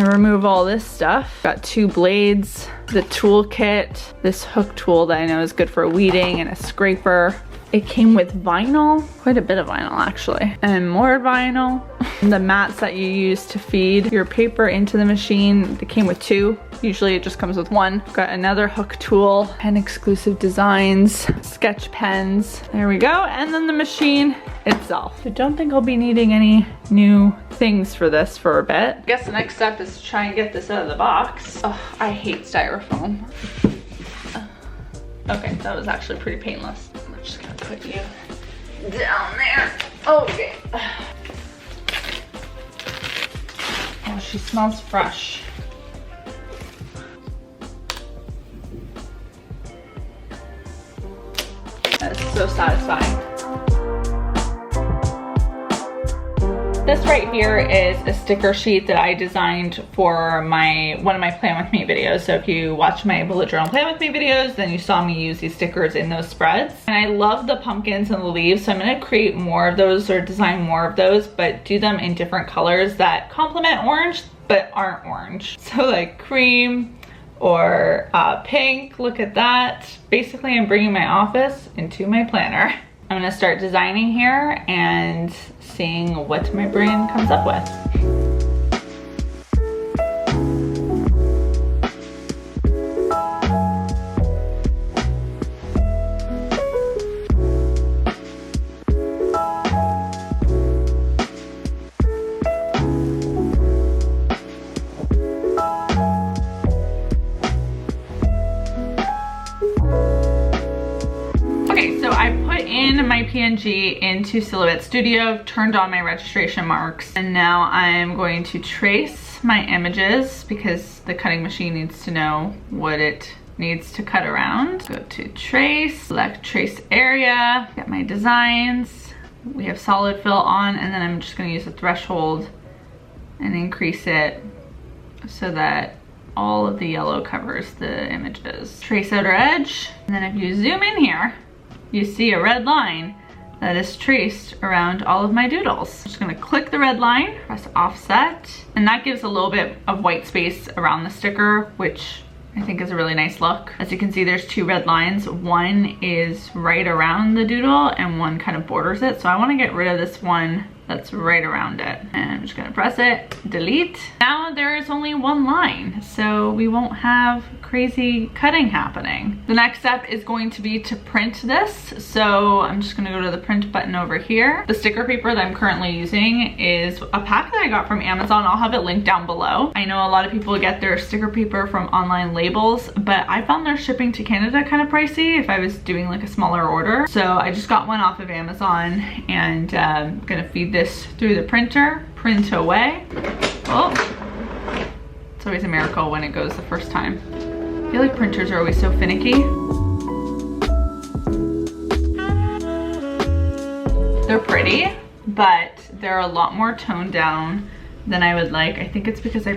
gonna remove all this stuff. Got 2 blades, the tool kit, this hook tool that I know is good for weeding, and a scraper. It came with vinyl, quite a bit of vinyl actually, and more vinyl. The mats that you use to feed your paper into the machine, they came with 2. Usually it just comes with 1. Got another hook tool, pen exclusive designs, sketch pens. There we go, and then the machine itself. I don't think I'll be needing any new things for this for a bit. I guess the next step is to try and get this out of the box. Oh, I hate styrofoam. Okay, that was actually pretty painless. I'm just gonna put you down there. Okay. Oh, she smells fresh. That is so satisfying. This right here is a sticker sheet that I designed for one of my Plan With Me videos. So if you watch my bullet journal Plan With Me videos, then you saw me use these stickers in those spreads. And I love the pumpkins and the leaves, so I'm gonna create more of those or design more of those, but do them in different colors that complement orange, but aren't orange. So like cream or pink, look at that. Basically, I'm bringing my office into my planner. I'm gonna start designing here and seeing what my brain comes up with. My PNG into Silhouette Studio, turned on my registration marks, and now I'm going to trace my images because the cutting machine needs to know what it needs to cut around. Go to trace, select trace area, get my designs. We have solid fill on, and then I'm just going to use a threshold and increase it so that all of the yellow covers the images. Trace outer edge, and then if you zoom in here, you see a red line that is traced around all of my doodles. I'm just gonna click the red line, press offset, and that gives a little bit of white space around the sticker, which I think is a really nice look. As you can see, there's 2 red lines. One is right around the doodle and one kind of borders it. So I wanna get rid of this one that's right around it. And I'm just gonna press it, delete. Now there is only 1 line, so we won't have crazy cutting happening. The next step is going to be to print this. So I'm just gonna go to the print button over here. The sticker paper that I'm currently using is a pack that I got from Amazon. I'll have it linked down below. I know a lot of people get their sticker paper from online labels, but I found their shipping to Canada kind of pricey if I was doing like a smaller order. So I just got one off of Amazon, and I'm gonna feed this through the printer, print away. Oh, it's always a miracle when it goes the first time. I feel like printers are always so finicky. They're pretty, but they're a lot more toned down than I would like. I think it's because I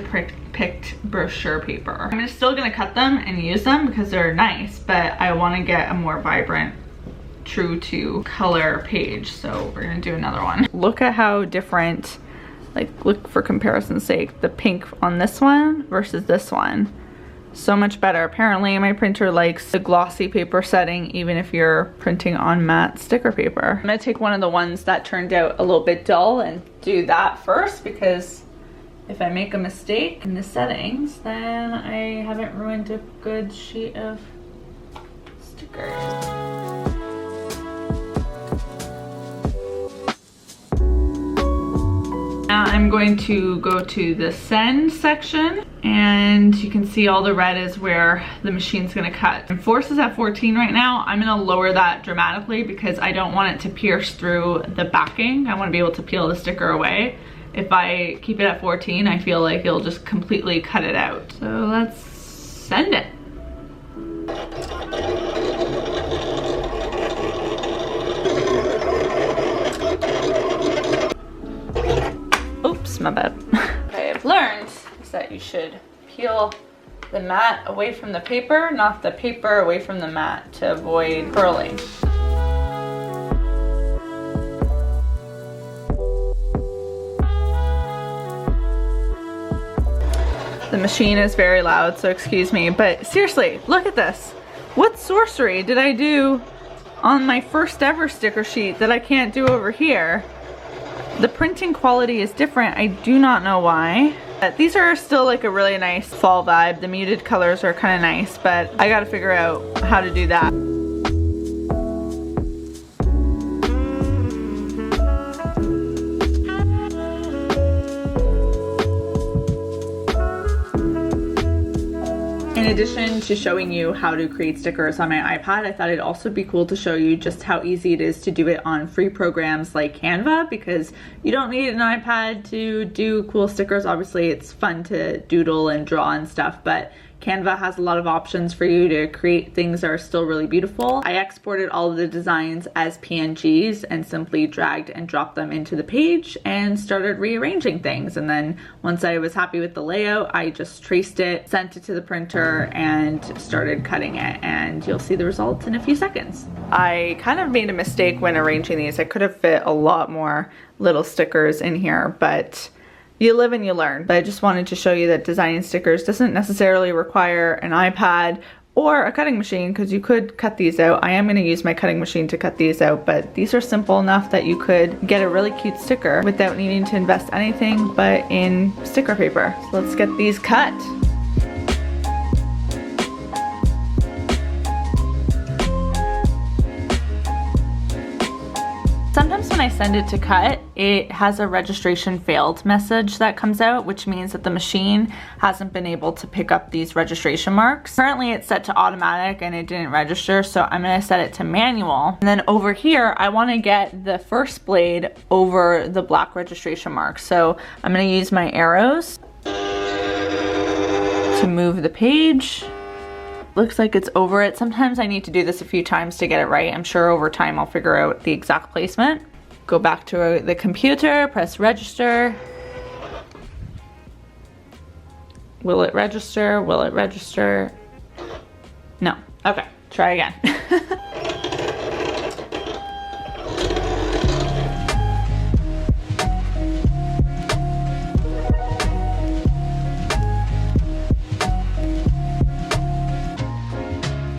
picked brochure paper. I'm still gonna cut them and use them because they're nice, but I wanna get a more vibrant, true to color page, so we're gonna do another one. Look at how different, like look for comparison's sake, the pink on this one versus this one. So much better. Apparently my printer likes the glossy paper setting even if you're printing on matte sticker paper. I'm gonna take one of the ones that turned out a little bit dull and do that first, because if I make a mistake in the settings, then I haven't ruined a good sheet of stickers. Now I'm going to go to the send section, and you can see all the red is where the machine's gonna cut. And force is at 14 right now. I'm gonna lower that dramatically because I don't want it to pierce through the backing. I wanna be able to peel the sticker away. If I keep it at 14, I feel like it'll just completely cut it out. So let's send it. Oops, my bad. What I have learned is that you should peel the mat away from the paper, not the paper away from the mat, to avoid curling. The machine is very loud, so excuse me, but seriously, look at this. What sorcery did I do on my first ever sticker sheet that I can't do over here? The printing quality is different. I do not know why. But these are still like a really nice fall vibe. The muted colors are kind of nice, but I gotta figure out how to do that. In addition to showing you how to create stickers on my iPad, I thought it'd also be cool to show you just how easy it is to do it on free programs like Canva, because you don't need an iPad to do cool stickers. Obviously, it's fun to doodle and draw and stuff, but Canva has a lot of options for you to create things that are still really beautiful. I exported all of the designs as PNGs and simply dragged and dropped them into the page and started rearranging things. And then once I was happy with the layout, I just traced it, sent it to the printer, and started cutting it. And you'll see the results in a few seconds. I kind of made a mistake when arranging these. I could have fit a lot more little stickers in here, but you live and you learn. But I just wanted to show you that designing stickers doesn't necessarily require an iPad or a cutting machine, because you could cut these out. I am going to use my cutting machine to cut these out, but these are simple enough that you could get a really cute sticker without needing to invest anything but in sticker paper. So let's get these cut. Sometimes when I send it to cut, it has a registration failed message that comes out, which means that the machine hasn't been able to pick up these registration marks. Currently it's set to automatic and it didn't register, so I'm gonna set it to manual. And then over here, I wanna get the first blade over the black registration mark. So I'm gonna use my arrows to move the page. Looks like it's over it. Sometimes I need to do this a few times to get it right. I'm sure over time I'll figure out the exact placement. Go back to the computer, press register. Will it register? Will it register? No. Okay, try again.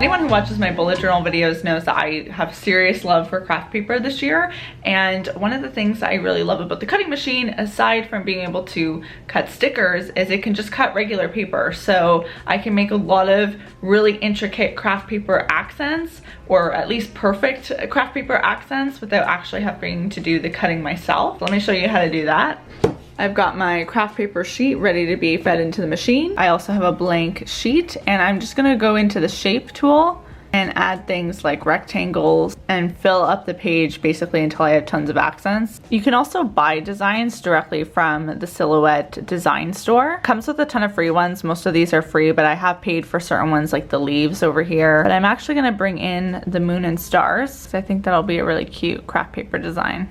Anyone who watches my bullet journal videos knows that I have serious love for craft paper this year, and one of the things I really love about the cutting machine, aside from being able to cut stickers, is it can just cut regular paper. So I can make a lot of really intricate craft paper accents, or at least perfect craft paper accents, without actually having to do the cutting myself. Let me show you how to do that. I've got my craft paper sheet ready to be fed into the machine. I also have a blank sheet, and I'm just gonna go into the shape tool and add things like rectangles and fill up the page basically until I have tons of accents. You can also buy designs directly from the Silhouette design store. Comes with a ton of free ones. Most of these are free, but I have paid for certain ones like the leaves over here. But I'm actually gonna bring in the moon and stars, so I think that'll be a really cute craft paper design.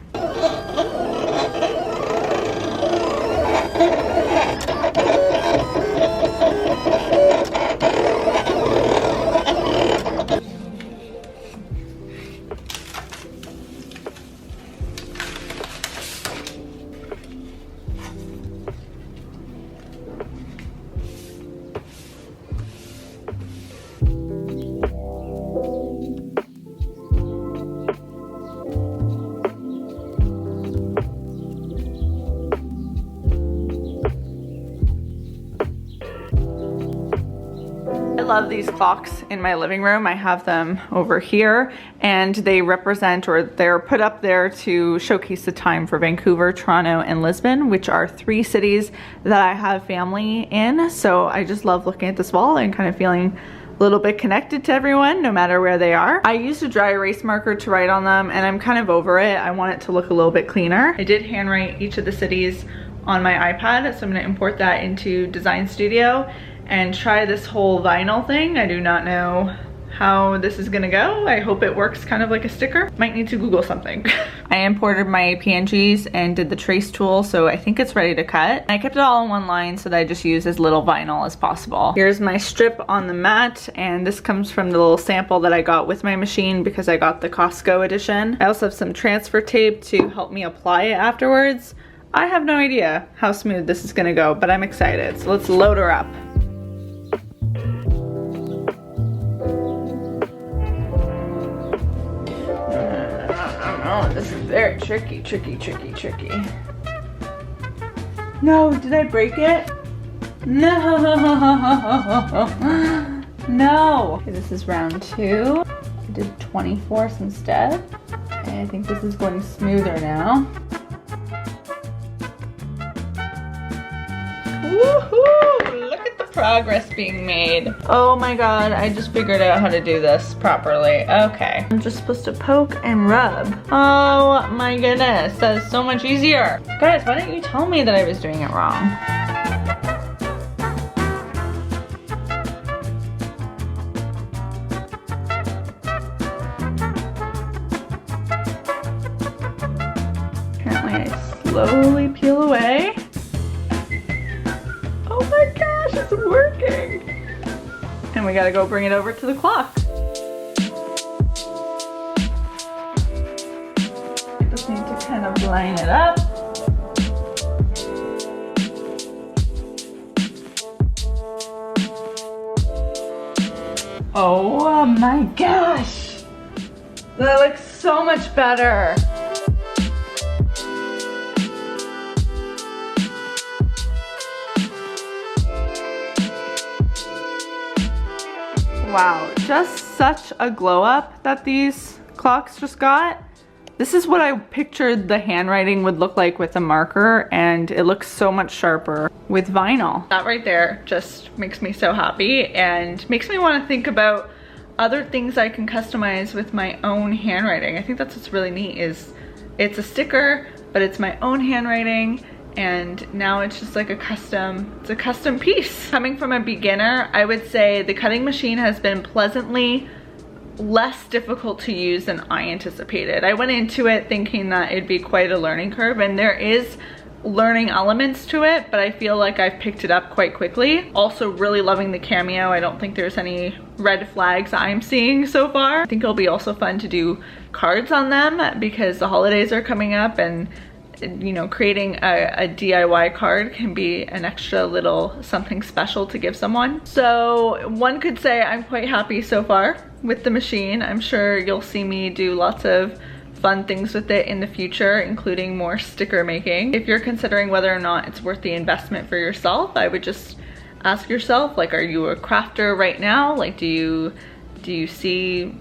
I love these clocks in my living room. I have them over here, and they represent, or they're put up there to showcase the time for Vancouver, Toronto, and Lisbon, which are 3 cities that I have family in. So I just love looking at this wall and kind of feeling a little bit connected to everyone, no matter where they are. I used a dry erase marker to write on them, and I'm kind of over it. I want it to look a little bit cleaner. I did handwrite each of the cities on my iPad, so I'm gonna import that into Design Studio and try this whole vinyl thing. I do not know how this is gonna go. I hope it works kind of like a sticker. Might need to Google something. I imported my PNGs and did the trace tool, so I think it's ready to cut. I kept it all in one line so that I just use as little vinyl as possible. Here's my strip on the mat, and this comes from the little sample that I got with my machine because I got the Costco edition. I also have some transfer tape to help me apply it afterwards. I have no idea how smooth this is gonna go, but I'm excited. So let's load her up. Oh, this is very tricky. No, did I break it? No. No. Okay, this is round 2. I did 24ths instead. Okay, I think this is going smoother now. Woohoo! Look at the progress being made. Oh my god, I just figured out how to do this properly. Okay. I'm just supposed to poke and rub. Oh my goodness, that is so much easier. Guys, why didn't you tell me that I was doing it wrong? Apparently I slowly peel away. Oh my gosh, it's working. And we gotta go bring it over to the clock. Just need to kind of line it up. Oh my gosh. That looks so much better. Wow, just such a glow up that these clocks just got. This is what I pictured the handwriting would look like with a marker, and it looks so much sharper with vinyl. That right there just makes me so happy and makes me want to think about other things I can customize with my own handwriting. I think that's what's really neat, is it's a sticker, but it's my own handwriting. And now it's just like it's a custom piece. Coming from a beginner, I would say the cutting machine has been pleasantly less difficult to use than I anticipated. I went into it thinking that it'd be quite a learning curve, and there is learning elements to it, but I feel like I've picked it up quite quickly. Also really loving the cameo. I don't think there's any red flags I'm seeing so far. I think it'll be also fun to do cards on them because the holidays are coming up, and you know, creating a DIY card can be an extra little something special to give someone. So one could say I'm quite happy so far with the machine. I'm sure you'll see me do lots of fun things with it in the future, including more sticker making. If you're considering whether or not it's worth the investment for yourself, I would just ask yourself, like, are you a crafter right now? Like, do you see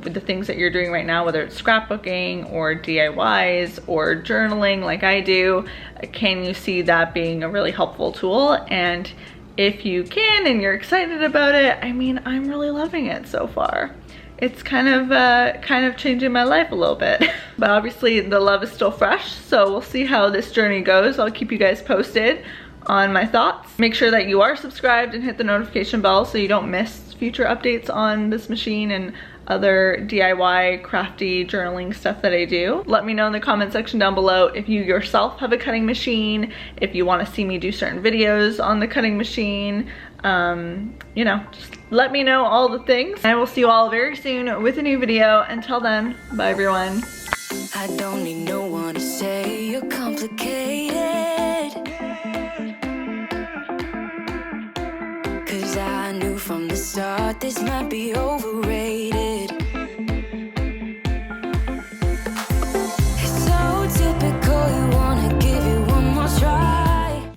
the things that you're doing right now, whether it's scrapbooking or DIYs or journaling like I do, can you see that being a really helpful tool? And if you can and you're excited about it, I mean, I'm really loving it so far. It's kind of changing my life a little bit. But obviously the love is still fresh, so we'll see how this journey goes. I'll keep you guys posted on my thoughts. Make sure that you are subscribed and hit the notification bell so you don't miss future updates on this machine and other DIY crafty journaling stuff that I do. Let me know in the comment section down below if you yourself have a cutting machine, if you want to see me do certain videos on the cutting machine. You know, just let me know all the things. I will see you all very soon with a new video. Until then, bye everyone. I don't need no one to say you're complicated, 'cause I knew from the start this might be overrated.